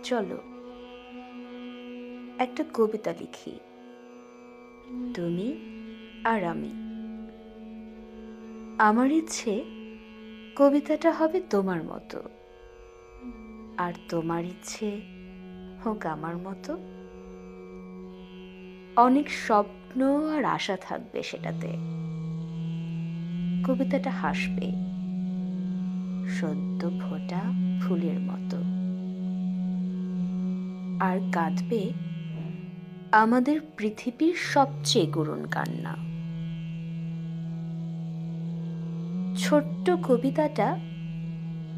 চলো একটা কবিতা লিখি, তুমি আর আমি। আমার ইচ্ছে কবিতাটা হবে তোমার মতো, আর তোমার ইচ্ছে হোক আমার মতো। অনেক স্বপ্ন আর আশা থাকবে সেটাতে। কবিতাটা হাসবে সদ্য ফোটা ফুলের মতো, আর কাঁদবে আমাদের পৃথিবীর সবচেয়ে করুণ কান্না। ছোট্ট কবিতাটা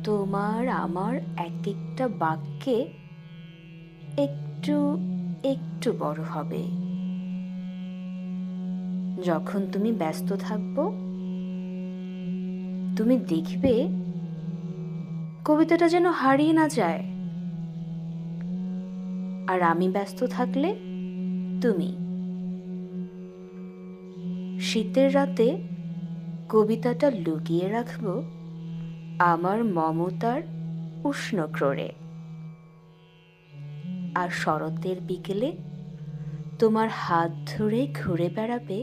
তোমার আমার এক একটা বাক্যে একটু একটু বড় হবে। যখন তুমি ব্যস্ত থাকবো, তুমি দেখবে কবিতাটা যেন হারিয়ে না যায়। আর আমি ব্যস্ত থাকলে তুমি। শীতের রাতে কবিতাটা লুকিয়ে রাখবো আমার মমতার উষ্ণ ক্রোড়ে। আর শরতের বিকেলে তোমার হাত ধরে ঘুরে বেড়াবে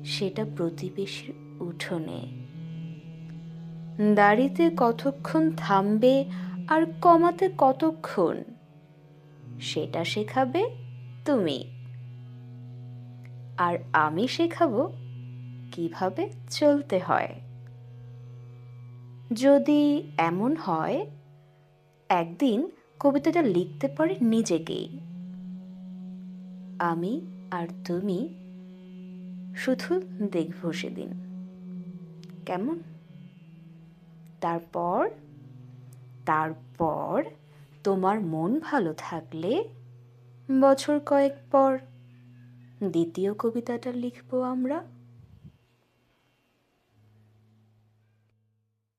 সেটা প্রতিবেশীর উঠোনে। দাড়িতে কতক্ষণ থামবে আর কমাতে কতক্ষণ, সেটা শেখাবে তুমি। আর আমি শেখাবো কিভাবে চলতে হয়। যদি এমন হয় একদিন কবিতাটা লিখতে পারে নিজেকেই, আমি আর তুমি শুধু দেখবো সেদিন। কেমন? তারপর তারপর তোমার মন ভালো থাকলে বছর কয়েক পর দ্বিতীয় কবিতাটা লিখবো আমরা।